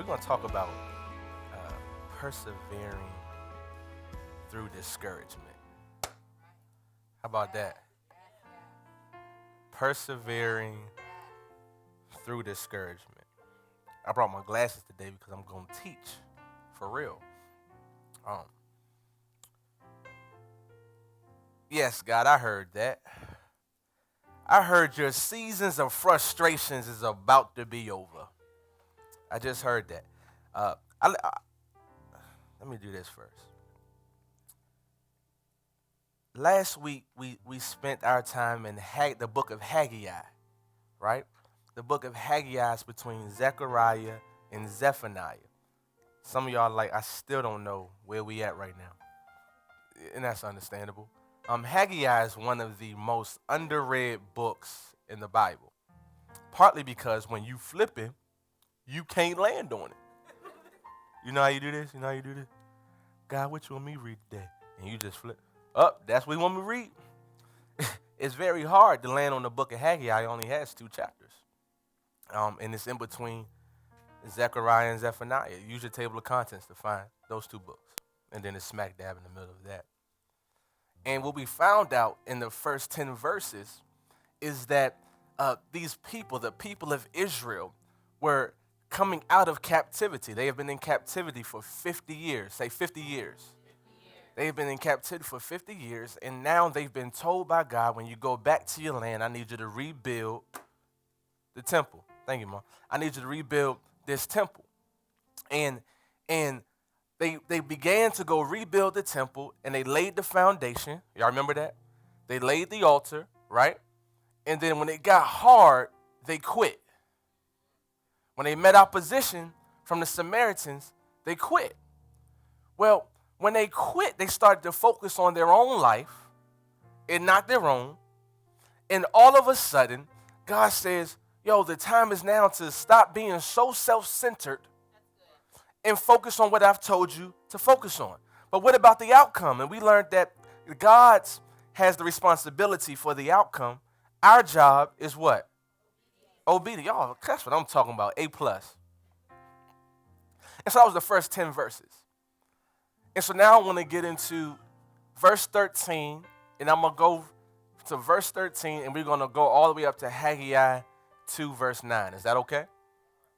We're going to talk about uh, persevering through discouragement. How about that? Persevering through discouragement. I brought my glasses today because I'm going to teach for real. Um, yes, God, I heard that. I heard your seasons of frustrations is about to be over. I just heard that. Uh, let me do this first. Last week, we spent our time in the book of Haggai, right? The book of Haggai is between Zechariah and Zephaniah. Some of y'all like, I still don't know where we at right now. And that's understandable. Haggai is one of the most underread books in the Bible. Partly because when you flip it, you can't land on it. You know how you do this? God, what you want me to read today? And you just flip. That's what you want me to read. It's very hard to land on the book of Haggai. It only has 2 chapters. And it's in between Zechariah and Zephaniah. Use your table of contents to find those 2 books. And then it's smack dab in the middle of that. And what we found out in the first 10 verses is that these people, the people of Israel, were coming out of captivity. They have been in captivity for 50 years. Say 50 years. They've been in captivity for 50 years, and now they've been told by God, when you go back to your land, I need you to rebuild the temple. Thank you, Mom. I need you to rebuild this temple. And they began to go rebuild the temple, and they laid the foundation. Y'all remember that? They laid the altar, right? And then when it got hard, they quit. When they met opposition from the Samaritans, they quit. Well, when they quit, they started to focus on their own life and not their own. And all of a sudden, God says, yo, the time is now to stop being so self-centered and focus on what I've told you to focus on. But what about the outcome? And we learned that God has the responsibility for the outcome. Our job is what? Obedience. Y'all, that's what I'm talking about. A+. And so that was the first 10 verses. And so now I want to get into verse 13, and I'm going to go to verse 13, and we're going to go all the way up to Haggai 2, verse 9. Is that okay?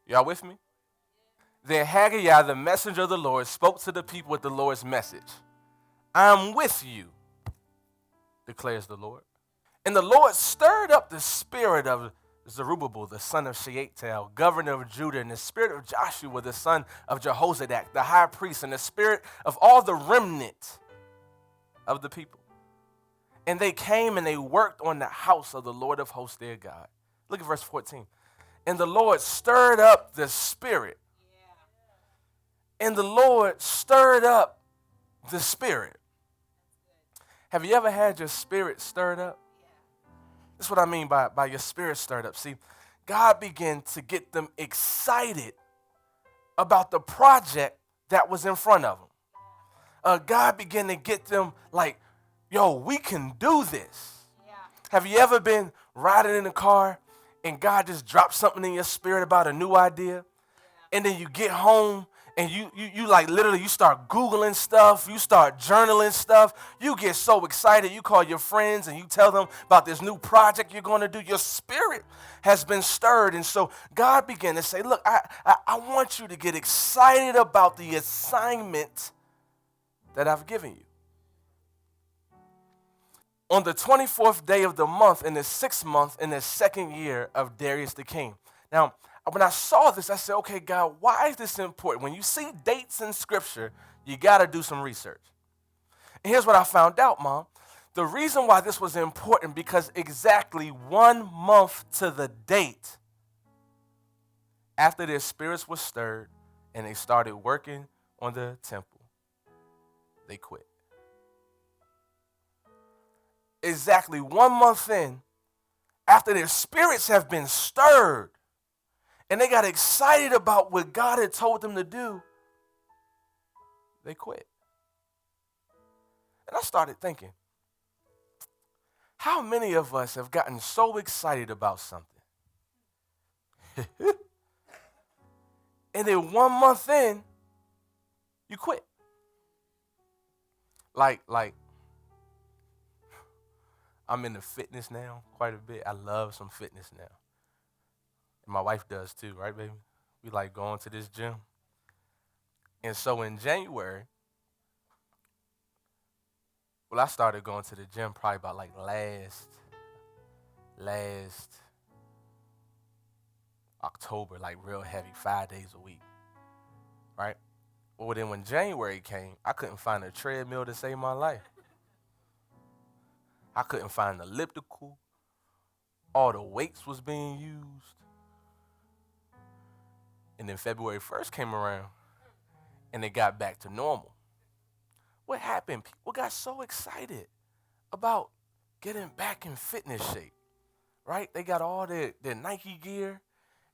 Y'all with me? Then Haggai, the messenger of the Lord, spoke to the people with the Lord's message. I'm with you, declares the Lord. And the Lord stirred up the spirit of Zerubbabel, the son of Shealtiel, governor of Judah, and the spirit of Joshua, the son of Jehozadak, the high priest, and the spirit of all the remnant of the people. And they came and they worked on the house of the Lord of hosts, their God. Look at verse 14. And the Lord stirred up the spirit. And the Lord stirred up the spirit. Have you ever had your spirit stirred up? That's what I mean by your spirit stirred up. See, God began to get them excited about the project that was in front of them. God began to get them like, yo, we can do this. Yeah. Have you ever been riding in a car and God just dropped something in your spirit about a new idea? Yeah. And then you get home and you like literally you start Googling stuff, you start journaling stuff, you get so excited, you call your friends and you tell them about this new project you're going to do. Your spirit has been stirred. And so God began to say, look, I want you to get excited about the assignment that I've given you. On the 24th day of the month, in the 6th month, in the 2nd year of Darius the king. Now, when I saw this, I said, okay, God, why is this important? When you see dates in Scripture, you got to do some research. And here's what I found out, Mom. The reason why this was important, because exactly 1 month to the date after their spirits were stirred and they started working on the temple, they quit. Exactly 1 month in, after their spirits have been stirred, and they got excited about what God had told them to do, they quit. And I started thinking, how many of us have gotten so excited about something And then 1 month in, you quit. Like I'm into fitness now quite a bit. I love some fitness now. And my wife does too, right, baby? We like going to this gym. And so in January, well, I started going to the gym probably about like last October, like real heavy, 5 days a week, right? Well, then when January came, I couldn't find a treadmill to save my life. I couldn't find an elliptical. All the weights was being used. And then February 1st came around, and it got back to normal. What happened? People got so excited about getting back in fitness shape, right? They got all their Nike gear,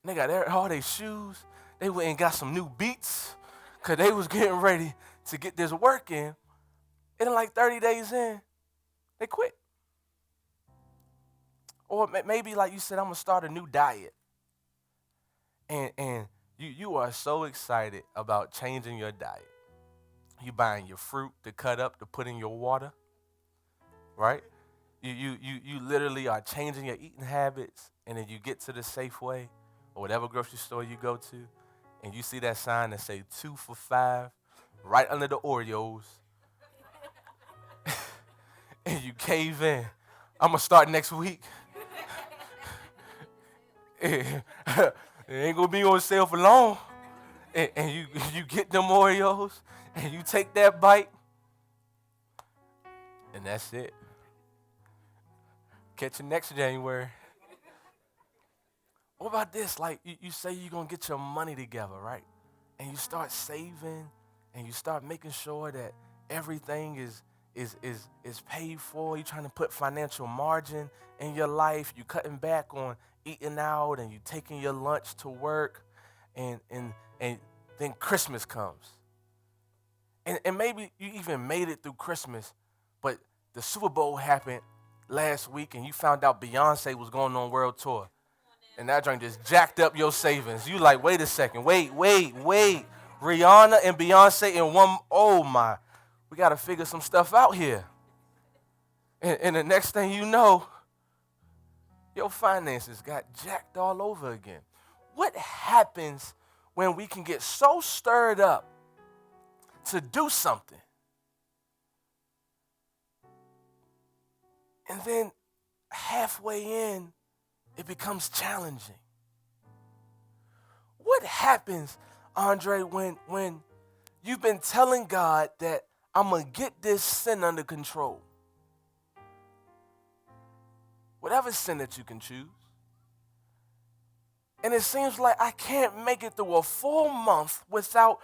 and they got all their shoes. They went and got some new Beats because they was getting ready to get this work in. And then like 30 days in, they quit. Or maybe like you said, I'm going to start a new diet. And you are so excited about changing your diet. You buying your fruit to cut up to put in your water, right? You literally are changing your eating habits, and then you get to the Safeway or whatever grocery store you go to, and you see that sign that say 2 for $5 right under the Oreos, and you cave in. I'm going to start next week. It ain't going to be on sale for long. And you get them Oreos, and you take that bite, and that's it. Catch you next January. What about this? Like, you say you're going to get your money together, right? And you start saving, and you start making sure that everything is paid for. You're trying to put financial margin in your life. You're cutting back on eating out, and you're taking your lunch to work, and then Christmas comes. And maybe you even made it through Christmas, but the Super Bowl happened last week, and you found out Beyonce was going on world tour. And that joint just jacked up your savings. You like, wait a second, wait. Rihanna and Beyonce in one, oh my, we got to figure some stuff out here. And the next thing you know, your finances got jacked all over again. What happens when we can get so stirred up to do something, and then halfway in, it becomes challenging? What happens, Andre, when you've been telling God that I'm going to get this sin under control? Whatever sin that you can choose. And it seems like I can't make it through a full month without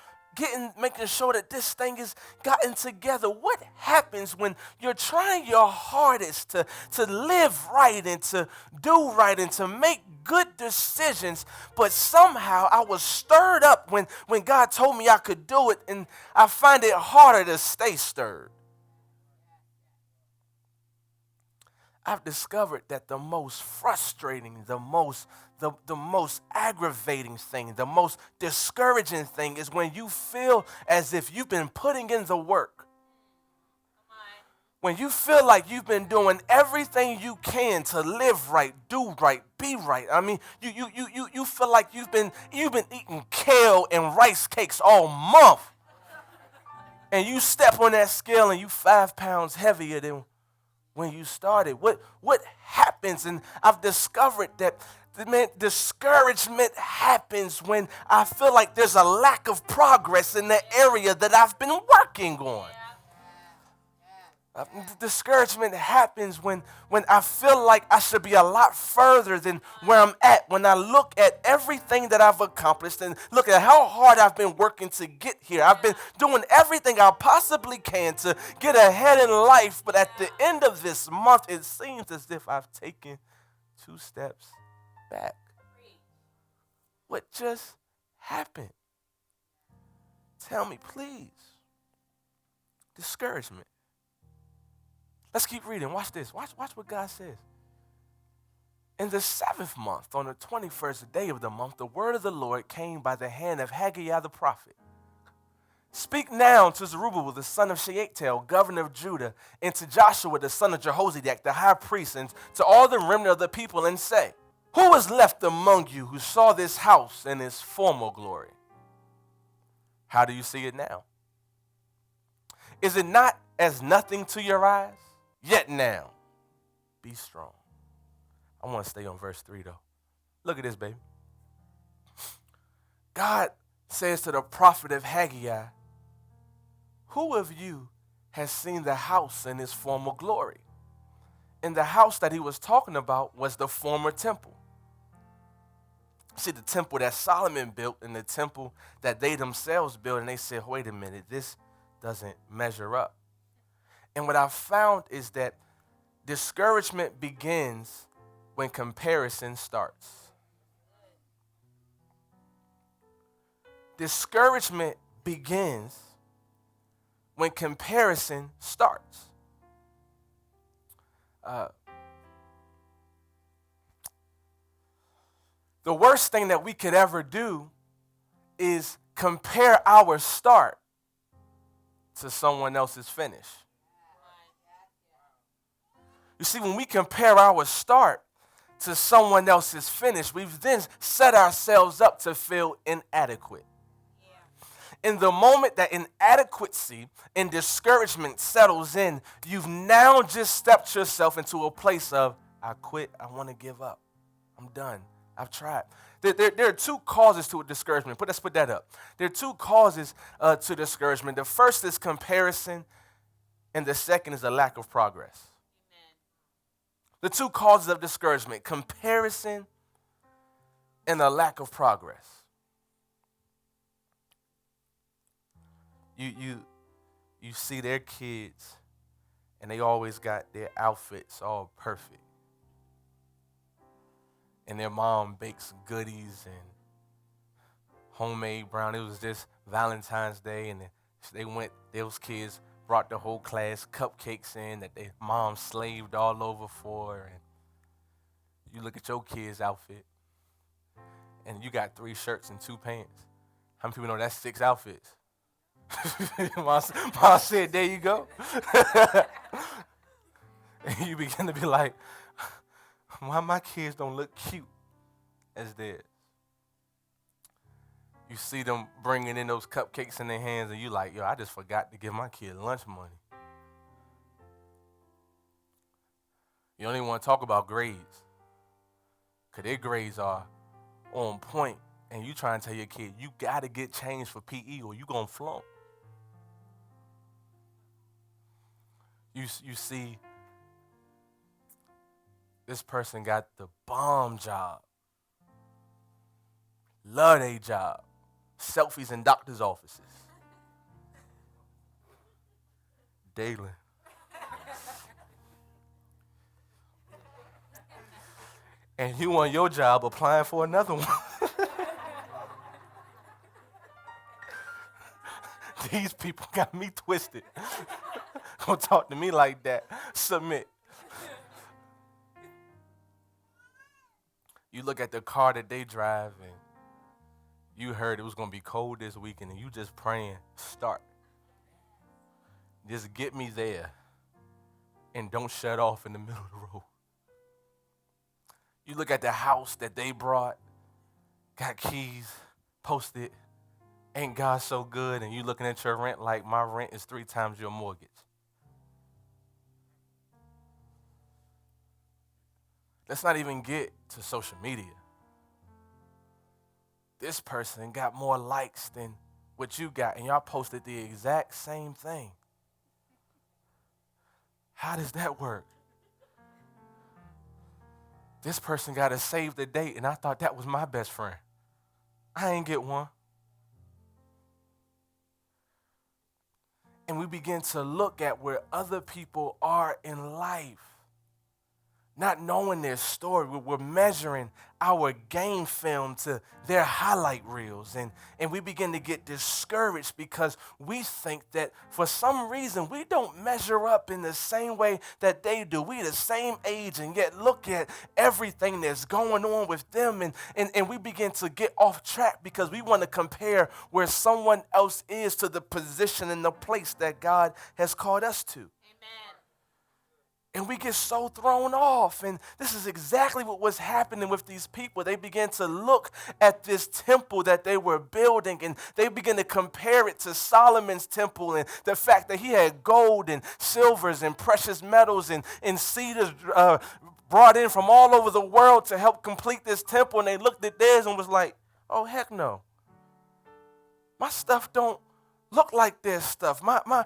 making sure that this thing is gotten together. What happens when you're trying your hardest to live right and to do right and to make good decisions, but somehow I was stirred up when God told me I could do it, and I find it harder to stay stirred? I've discovered that the most frustrating, the most aggravating thing, the most discouraging thing is when you feel as if you've been putting in the work. When you feel like you've been doing everything you can to live right, do right, be right. I mean, you feel like you've been eating kale and rice cakes all month. And you step on that scale and you 5 pounds heavier than when you started. What happens? And I've discovered that discouragement happens when I feel like there's a lack of progress in the area that I've been working on. Discouragement happens when I feel like I should be a lot further than where I'm at. When I look at everything that I've accomplished and look at how hard I've been working to get here. I've been doing everything I possibly can to get ahead in life. But at the end of this month, it seems as if I've taken 2 steps back. What just happened? Tell me, please. Discouragement. Let's keep reading. Watch this. Watch what God says. In the 7th month, on the 21st day of the month, the word of the Lord came by the hand of Haggai the prophet. Speak now to Zerubbabel, the son of Shealtiel, governor of Judah, and to Joshua, the son of Jehozadak, the high priest, and to all the remnant of the people, and say, who was left among you who saw this house in its former glory? How do you see it now? Is it not as nothing to your eyes? Yet now, be strong. I want to stay on verse 3, though. Look at this, baby. God says to the prophet of Haggai, who of you has seen the house in its former glory? And the house that he was talking about was the former temple. See, the temple that Solomon built and the temple that they themselves built, and they said, wait a minute, this doesn't measure up. And what I found is that discouragement begins when comparison starts. Discouragement begins when comparison starts. The worst thing that we could ever do is compare our start to someone else's finish. You see, when we compare our start to someone else's finish, we've then set ourselves up to feel inadequate. In the moment that inadequacy and discouragement settles in, you've now just stepped yourself into a place of, I quit, I want to give up. I'm done. I've tried. There are two causes to a discouragement. Let's put that up. There are two causes to discouragement. The first is comparison, and the second is a lack of progress. Amen. The two causes of discouragement, comparison and a lack of progress. You see their kids, and they always got their outfits all perfect. And their mom bakes goodies and homemade brownies. It was just Valentine's Day, and those kids brought the whole class cupcakes in that their mom slaved all over for. And you look at your kid's outfit, and you got 3 shirts and 2 pants. How many people know that's 6 outfits? Mom said, there you go. And you begin to be like, why my kids don't look cute as theirs? You see them bringing in those cupcakes in their hands, and you like, yo, I just forgot to give my kid lunch money. You don't even want to talk about grades, because their grades are on point, and you try and tell your kid, you got to get changed for PE or you going to flunk. You see, this person got the bomb job. Love their job. Selfies in doctor's offices. Daily. And you on your job applying for another one. These people got me twisted. Don't talk to me like that. Submit. You look at the car that they drive, and you heard it was going to be cold this weekend, and you just praying, start. Just get me there, and don't shut off in the middle of the road. You look at the house that they brought, got keys, posted, ain't God so good, and you looking at your rent like my rent is 3 times your mortgage. Let's not even get to social media. This person got more likes than what you got, and y'all posted the exact same thing. How does that work? This person got to save the date, and I thought that was my best friend. I ain't get one. And we begin to look at where other people are in life. not knowing their story. We're measuring our game film to their highlight reels. And we begin to get discouraged because we think that for some reason we don't measure up in the same way that they do. We the same age, and yet look at everything that's going on with them. And we begin to get off track because we want to compare where someone else is to the position and the place that God has called us to. And we get so thrown off. And this is exactly what was happening with these people. They began to look at this temple that they were building, and they began to compare it to Solomon's temple, and the fact that he had gold and silvers and precious metals and cedars brought in from all over the world to help complete this temple. And they looked at theirs and was like, oh, heck no. My stuff don't look like their stuff. Why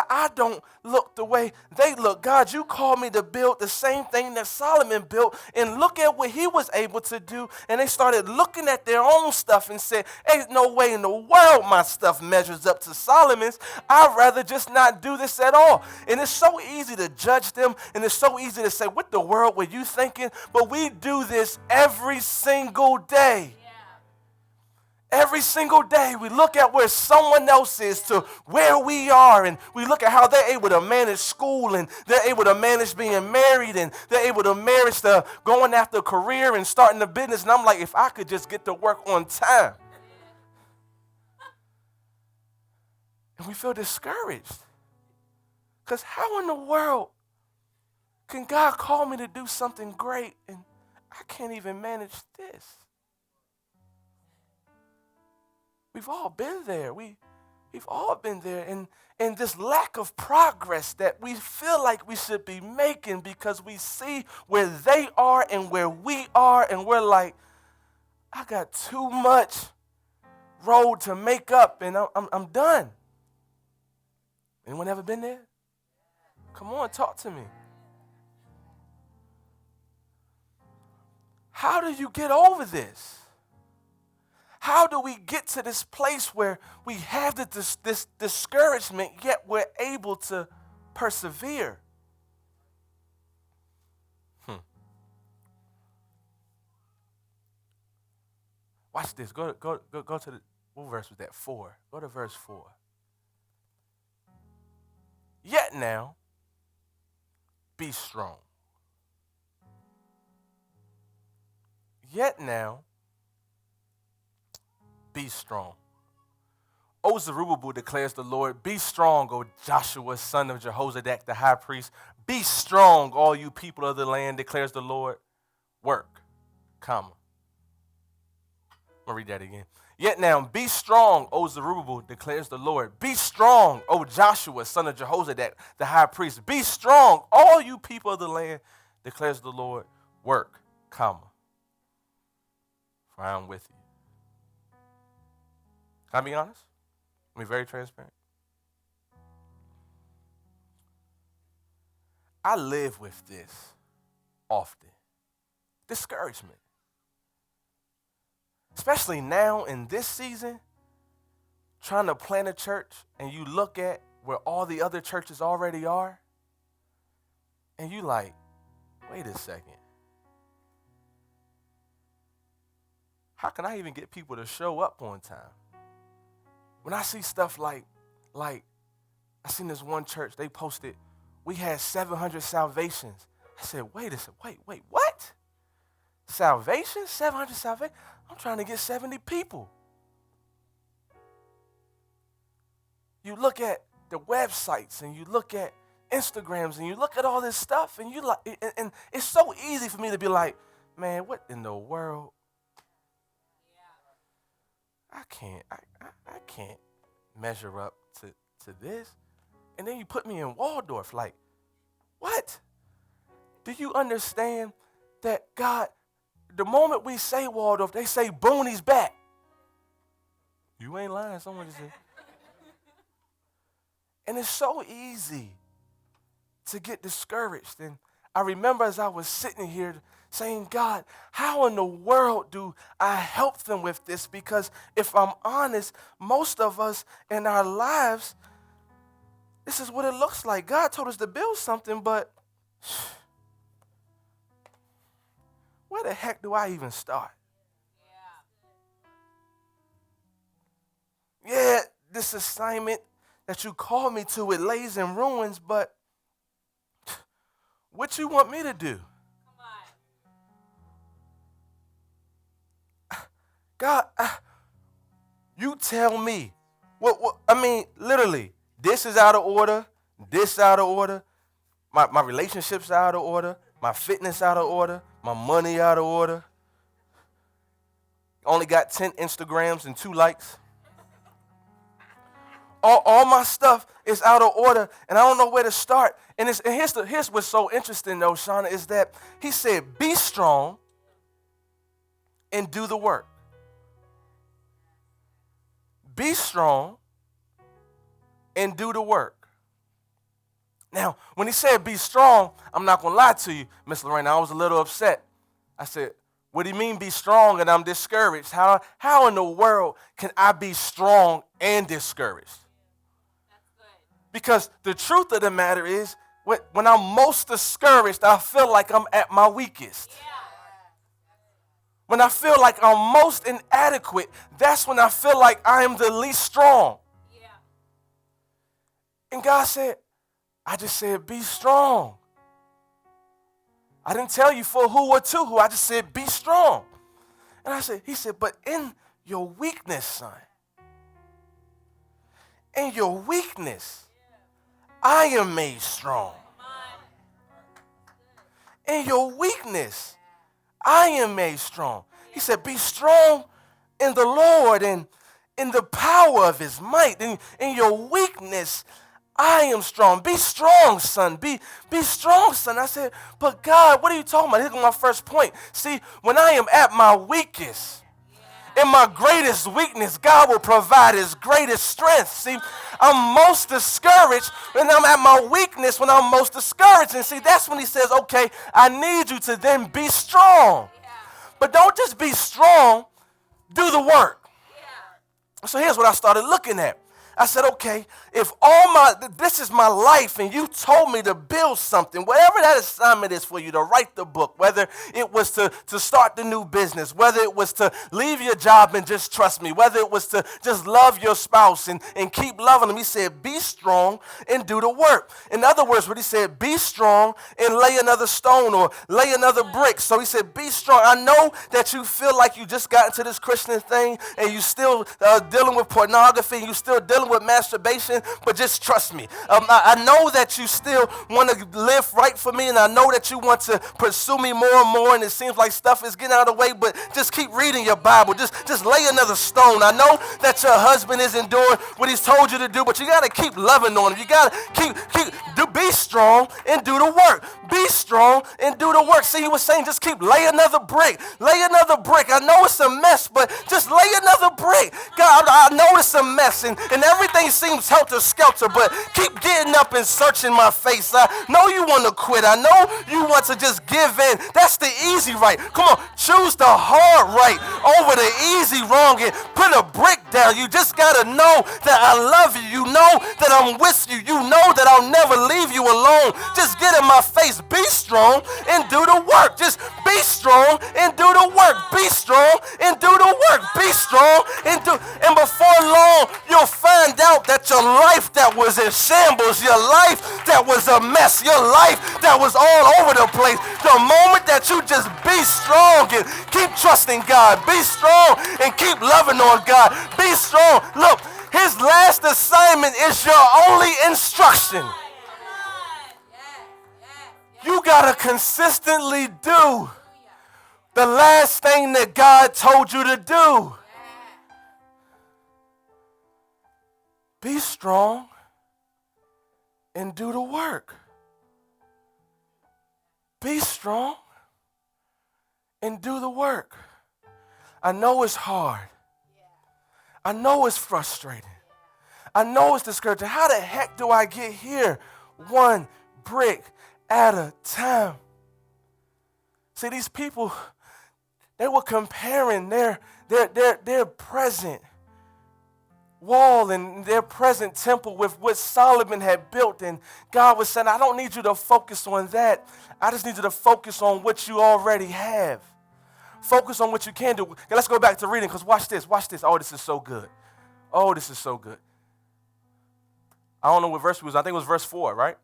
I don't look the way they look. God, you called me to build the same thing that Solomon built, and look at what he was able to do. And they started looking at their own stuff and said, ain't no way in the world my stuff measures up to Solomon's. I'd rather just not do this at all. And it's so easy to judge them, and it's so easy to say, what the world were you thinking? But we do this every single day. Every single day, we look at where someone else is to where we are, and we look at how they're able to manage school, and they're able to manage being married, and they're able to manage the going after a career and starting a business. And I'm like, if I could just get to work on time. And we feel discouraged. Because how in the world can God call me to do something great, and I can't even manage this? We've all been there. We've all been there. And this lack of progress that we feel like we should be making because we see where they are and where we are, and we're like, I got too much road to make up, and I'm done. Anyone ever been there? Come on, talk to me. How do you get over this? How do we get to this place where we have this discouragement, yet we're able to persevere? Watch this. Go to the, what verse was that? 4. Go to verse 4. Yet now, be strong. Yet now, be strong. O Zerubbabel, declares the Lord, be strong, O Joshua, son of Jehozadak, the high priest. Be strong, all you people of the land, declares the Lord. Work, comma. I'm going to read that again. Yet now, be strong, O Zerubbabel, declares the Lord. Be strong, O Joshua, son of Jehozadak, the high priest. Be strong, all you people of the land, declares the Lord. Work, comma. For I am with you. Can I be honest? Be very transparent. I live with this often. Discouragement. Especially now in this season, trying to plant a church, and you look at where all the other churches already are, and you like, wait a second. How can I even get people to show up on time? When I see stuff like I seen this one church, they posted, we had 700 salvations. I said, wait a second, wait, what? Salvation? 700 salvation? I'm trying to get 70 people. You look at the websites, and you look at Instagrams, and you look at all this stuff, and you like, and it's so easy for me to be like, man, what in the world? I can't measure up to this. And then you put me in Waldorf, like, what? Do you understand that God, the moment we say Waldorf, they say Booney's back. You ain't lying, someone just said. And it's so easy to get discouraged. And I remember as I was sitting here saying, God, how in the world do I help them with this? Because if I'm honest, most of us in our lives, this is what it looks like. God told us to build something, but where the heck do I even start? Yeah, this assignment that you called me to, it lays in ruins, but what you want me to do? God, you tell me. Literally, this is out of order, this out of order, my relationships out of order, my fitness out of order, my money out of order. Only got 10 Instagrams and 2 likes. All my stuff is out of order, and I don't know where to start. And here's what's so interesting, though, Shauna, is that he said, be strong and do the work. Be strong and do the work. Now, when he said be strong, I'm not going to lie to you, Miss Lorena, I was a little upset. I said, what do you mean be strong and I'm discouraged? How in the world can I be strong and discouraged? Because the truth of the matter is, when I'm most discouraged, I feel like I'm at my weakest. When I feel like I'm most inadequate, that's when I feel like I am the least strong. And God said, I just said, be strong. I didn't tell you for who or to who. I just said, be strong. And he said, but in your weakness, son, in your weakness, I am made strong. In your weakness, I am made strong. He said, be strong in the Lord and in the power of his might. In your weakness, I am strong. Be strong, son. Be strong, son. I said, but God, what are you talking about? Here's my first point. See, when I am at my weakest, in my greatest weakness, God will provide his greatest strength. See, I'm most discouraged when I'm at my weakness, when I'm most discouraged. And see, that's when he says, okay, I need you to then be strong. But don't just be strong, do the work. So here's what I started looking at. I said, okay, if this is my life and you told me to build something, whatever that assignment is for you, to write the book, whether it was to start the new business, whether it was to leave your job and just trust me, whether it was to just love your spouse and keep loving them, he said, be strong and do the work. In other words, what he said, be strong and lay another stone or lay another brick. So he said, be strong. I know that you feel like you just got into this Christian thing and you still dealing with pornography and you still dealing with masturbation, but just trust me. I know that you still want to live right for me, and I know that you want to pursue me more and more, and it seems like stuff is getting out of the way, but just keep reading your Bible. Just lay another stone. I know that your husband isn't doing what he's told you to do, but you got to keep loving on him. You got to be strong and do the work. Be strong and do the work. See, he was saying just keep lay another brick. Lay another brick. I know it's a mess, but just lay another brick. God, I know it's a mess, and everything seems helter-skelter, but keep getting up and searching my face. I know you want to quit. I know you want to just give in. That's the easy right. Come on, choose the hard right over the easy wrong and put a brick down. You just got to know that I love you. You know that I'm with you. You know that I'll never leave you alone. Just get in my face. Be strong and do the work. Just be strong and do the work. Be strong and do the work. Be strong and do. And before long, you'll find out that your life that was in shambles, your life that was a mess, your life that was all over the place, the moment that you just be strong and keep trusting God, be strong and keep loving on God, be strong. Look, his last assignment is your only instruction. You got to consistently do the last thing that God told you to do. Be strong and do the work. Be strong and do the work. I know it's hard. I know it's frustrating. I know it's discouraging. How the heck do I get here? One brick at a time. See, these people, they were comparing their present wall and their present temple with what Solomon had built, and God was saying, I don't need you to focus on that. I just need you to focus on what you already have. Focus on what you can do. Okay, let's go back to reading, because watch this. Watch this. Oh, this is so good. Oh, this is so good. I don't know what verse it was. I think it was verse 4, right?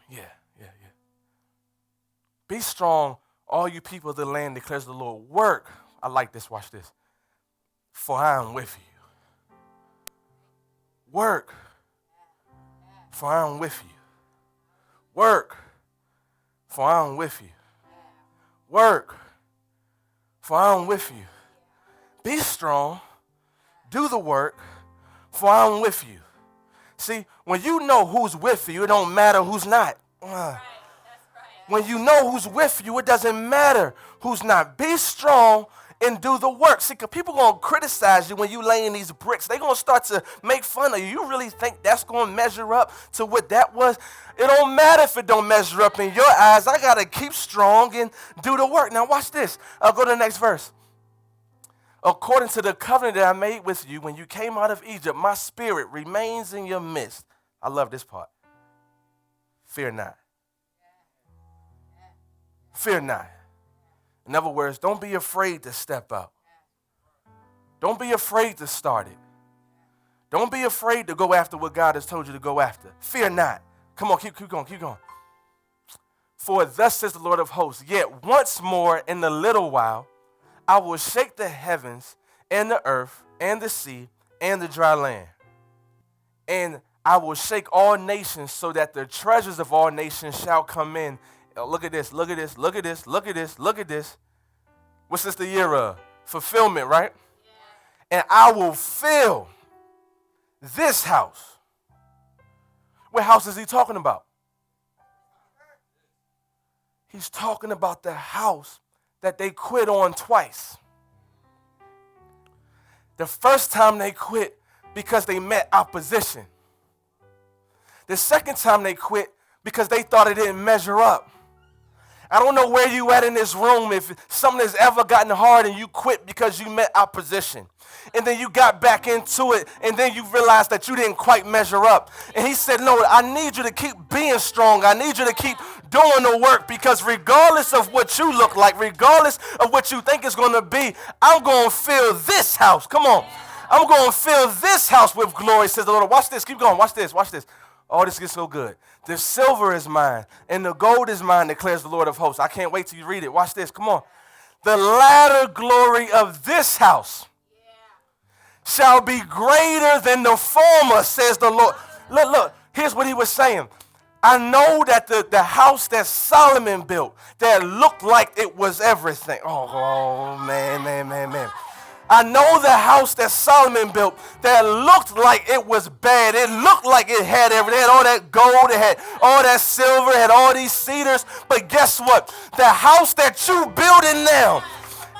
Yeah. Be strong, all you people of the land, declares the Lord. Work. I like this. Watch this. For I am with you. Work. For I am with you. Work. For I am with you. Work. For I am with you. Be strong. Do the work. For I am with you. See, when you know who's with you, it don't matter who's not. When you know who's with you, it doesn't matter who's not. Be strong and do the work. See, because people going to criticize you when you laying these bricks. They're going to start to make fun of you. You really think that's going to measure up to what that was? It don't matter if it don't measure up in your eyes. I got to keep strong and do the work. Now watch this. I'll go to the next verse. According to the covenant that I made with you when you came out of Egypt, my spirit remains in your midst. I love this part. Fear not. Fear not. In other words, don't be afraid to step out. Don't be afraid to start it. Don't be afraid to go after what God has told you to go after. Fear not. Come on, keep going. For thus says the Lord of hosts, yet once more in a little while, I will shake the heavens and the earth and the sea and the dry land. And I will shake all nations so that the treasures of all nations shall come in. Look at this. What's this the year of? Fulfillment, right? Yeah. And I will fill this house. What house is he talking about? He's talking about the house that they quit on twice. The first time they quit because they met opposition. The second time they quit because they thought it didn't measure up. I don't know where you at in this room if something has ever gotten hard and you quit because you met opposition. And then you got back into it and then you realized that you didn't quite measure up. And he said, no, I need you to keep being strong. I need you to keep doing the work, because regardless of what you look like, regardless of what you think it's going to be, I'm going to fill this house. Come on. I'm going to fill this house with glory, says the Lord. Watch this. Keep going. Watch this. Oh, this gets so good. The silver is mine, and the gold is mine, declares the Lord of hosts. I can't wait till you read it. Watch this. Come on. The latter glory of this house shall be greater than the former, says the Lord. Look. Here's what he was saying. I know that the house that Solomon built that looked like it was everything. Oh, man. I know the house that Solomon built that looked like it was bad. It looked like it had everything. It had all that gold. It had all that silver. It had all these cedars. But guess what? The house that you building now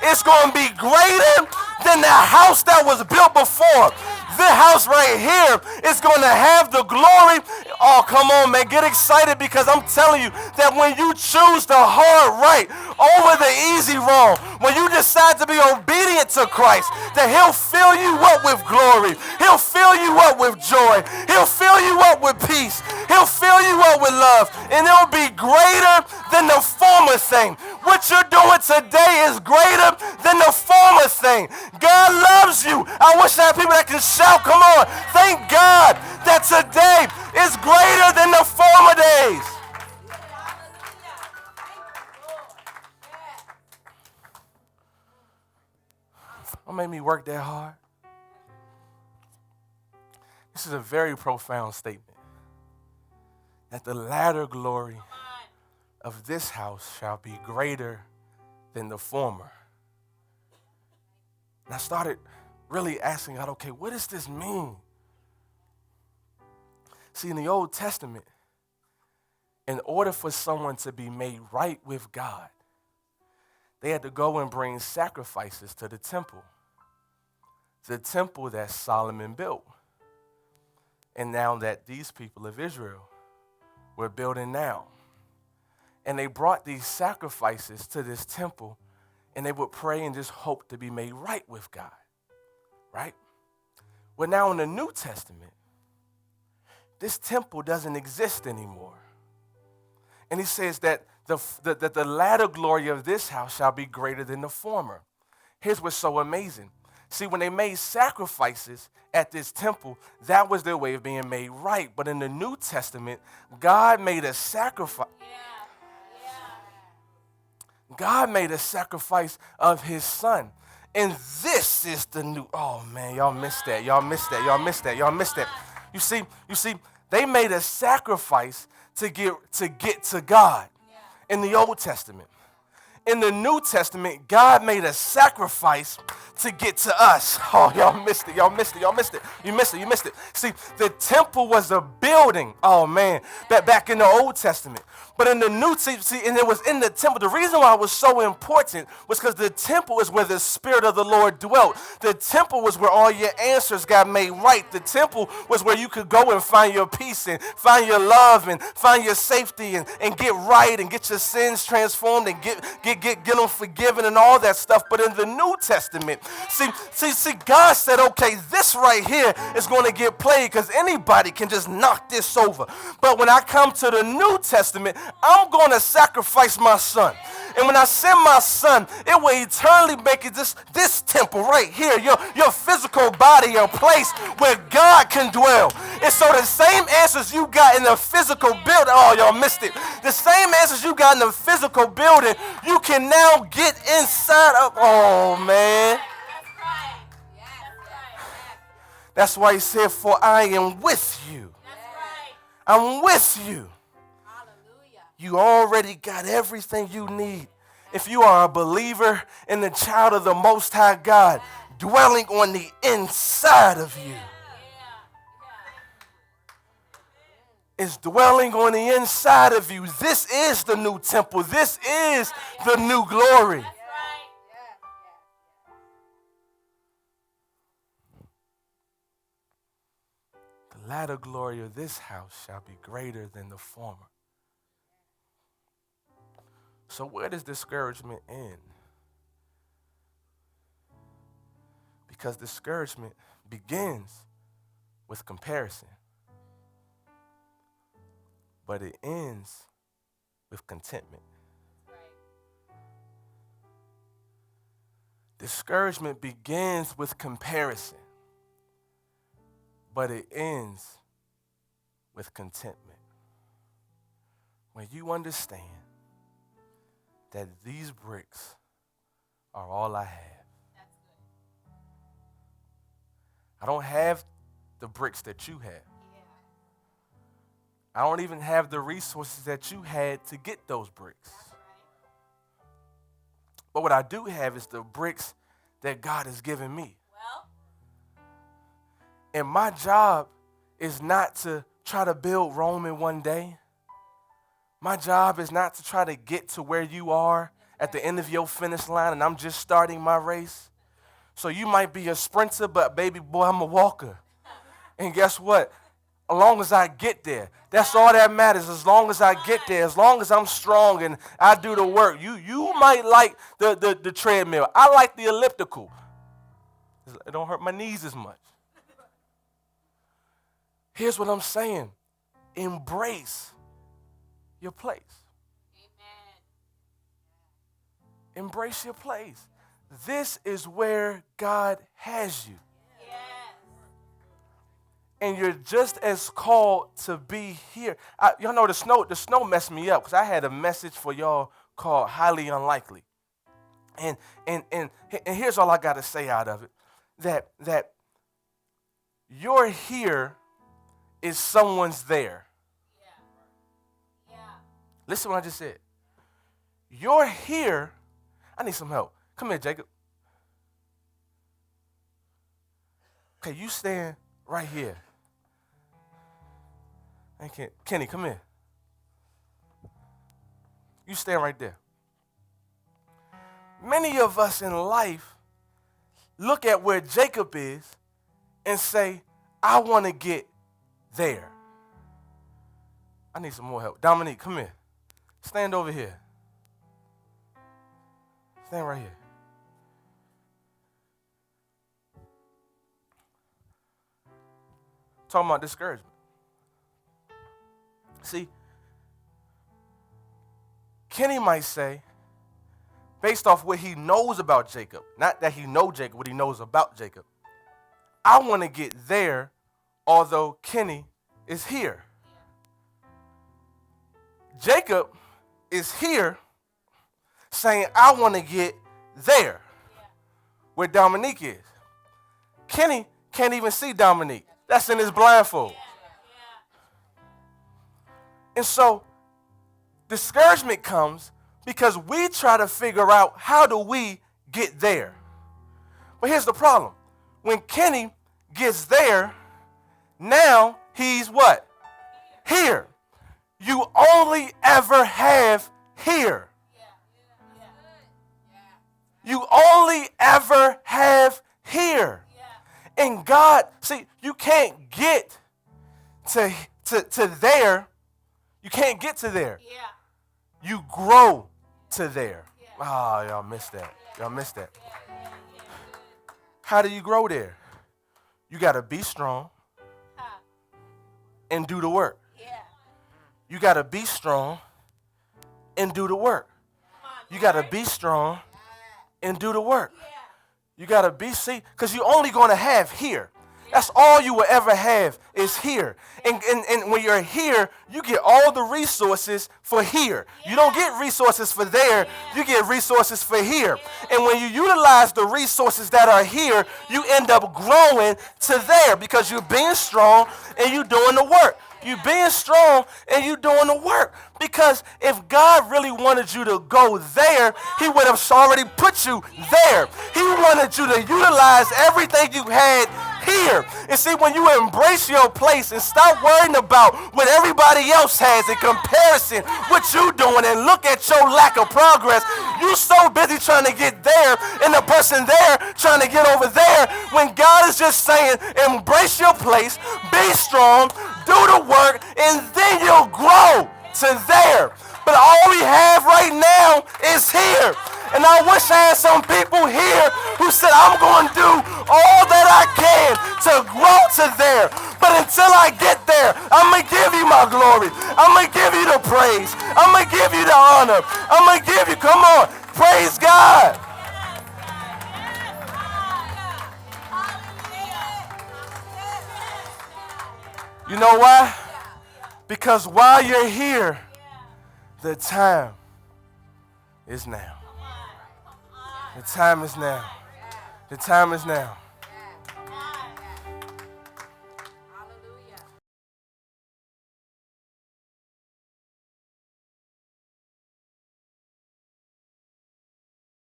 is going to be greater than the house that was built before. This house right here is going to have the glory. Oh, come on, man. Get excited, because I'm telling you that when you choose the hard right over the easy wrong, when you decide to be obedient to Christ, that he'll fill you up with glory. He'll fill you up with joy. He'll fill you up with peace. He'll fill you up with love. And it'll be greater than the former thing. What you're doing today is greater than the former thing. God loves you. I wish I had people that can shout, come on. Thank God that today is greater than the former days. Don't make me work that hard. This is a very profound statement. That the latter glory of this house shall be greater than the former. And I started really asking God, okay, what does this mean? See, in the Old Testament, in order for someone to be made right with God, they had to go and bring sacrifices to the temple that Solomon built. And now that these people of Israel were building now. And they brought these sacrifices to this temple, and they would pray and just hope to be made right with God, right? Well, now in the New Testament, this temple doesn't exist anymore. And he says that the latter glory of this house shall be greater than the former. Here's what's so amazing. See, when they made sacrifices at this temple, that was their way of being made right. But in the New Testament, God made a sacrifice. God made a sacrifice of his son. And this is the new, oh man, y'all missed that. Y'all missed that. Y'all missed that. Y'all missed that. You see, they made a sacrifice to get to God in the Old Testament. In the New Testament, God made a sacrifice to get to us. Oh, y'all missed it. Y'all missed it. Y'all missed it. You missed it. You missed it. See, the temple was a building. Oh, man. Back in the Old Testament. But in the New, see, and it was in the temple. The reason why it was so important was because the temple is where the Spirit of the Lord dwelt. The temple was where all your answers got made right. The temple was where you could go and find your peace and find your love and find your safety and get right and get your sins transformed and get them forgiven and all that stuff. But in the New Testament, see, God said, okay, this right here is going to get played because anybody can just knock this over. But when I come to the New Testament, I'm going to sacrifice my son. And when I send my son, it will eternally make it this temple right here, your physical body, a place where God can dwell. And so the same answers you got in the physical building, oh, y'all missed it. The same answers you got in the physical building, you can now get inside of, oh, man. That's why he said, for I am with you. I'm with you. You already got everything you need. If you are a believer and the child of the Most High God, dwelling on the inside of you. It's dwelling on the inside of you. This is the new temple. This is the new glory. The latter glory of this house shall be greater than the former. So where does discouragement end? Because discouragement begins with comparison, but it ends with contentment. Discouragement begins with comparison, but it ends with contentment. When you understand that these bricks are all I have. That's good. I don't have the bricks that you have. Yeah. I don't even have the resources that you had to get those bricks. Right. But what I do have is the bricks that God has given me. Well. And my job is not to try to build Rome in one day. My job is not to try to get to where you are at the end of your finish line and I'm just starting my race. So you might be a sprinter, but baby boy, I'm a walker. And guess what? As long as I get there, that's all that matters. As long as I get there, as long as I'm strong and I do the work. You might like the treadmill. I like the elliptical. It don't hurt my knees as much. Here's what I'm saying. Embrace your place. Amen. Embrace your place. This is where God has you. Yes. And you're just as called to be here. Y'all know the snow messed me up because I had a message for y'all called Highly Unlikely. And here's all I got to say out of it. That your here is someone's there. Listen to what I just said. You're here. I need some help. Come here, Jacob. Okay, you stand right here. Kenny, come here. You stand right there. Many of us in life look at where Jacob is and say, I want to get there. I need some more help. Dominique, come here. Stand over here. Stand right here. Talking about discouragement. See, Kenny might say, based off what he knows about Jacob, not that he knows Jacob, what he knows about Jacob, I want to get there, although Kenny is here. Jacob is here saying, I want to get there, where Dominique is. Kenny can't even see Dominique. That's in his blindfold. And so discouragement comes because we try to figure out how do we get there. But here's the problem. When Kenny gets there, now he's what? Here. You only ever have here. You only ever have here. And God, see, you can't get to there. You can't get to there. You grow to there. Oh, y'all missed that. Y'all missed that. How do you grow there? You got to be strong and do the work. You got to be strong and do the work. You got to be strong and do the work. You got to see, because you're only going to have here. That's all you will ever have is here. And when you're here, you get all the resources for here. You don't get resources for there. You get resources for here. And when you utilize the resources that are here, you end up growing to there because you're being strong and you're doing the work. You being strong and you doing the work. Because if God really wanted you to go there, he would have already put you there. He wanted you to utilize everything you had here. And see, when you embrace your place and stop worrying about what everybody else has in comparison, what you doing, and look at your lack of progress, you so busy trying to get there and the person there trying to get over there, when God is just saying, embrace your place, be strong, do the work, and then you'll grow to there. But all we have right now is here. And I wish I had some people here who said, I'm going to do all that I can to grow to there. But until I get there, I'm going to give you my glory. I'm going to give you the praise. I'm going to give you the honor. I'm going to give you, come on, praise God. You know why? Because while you're here, the time is now. The time is now. The time is now.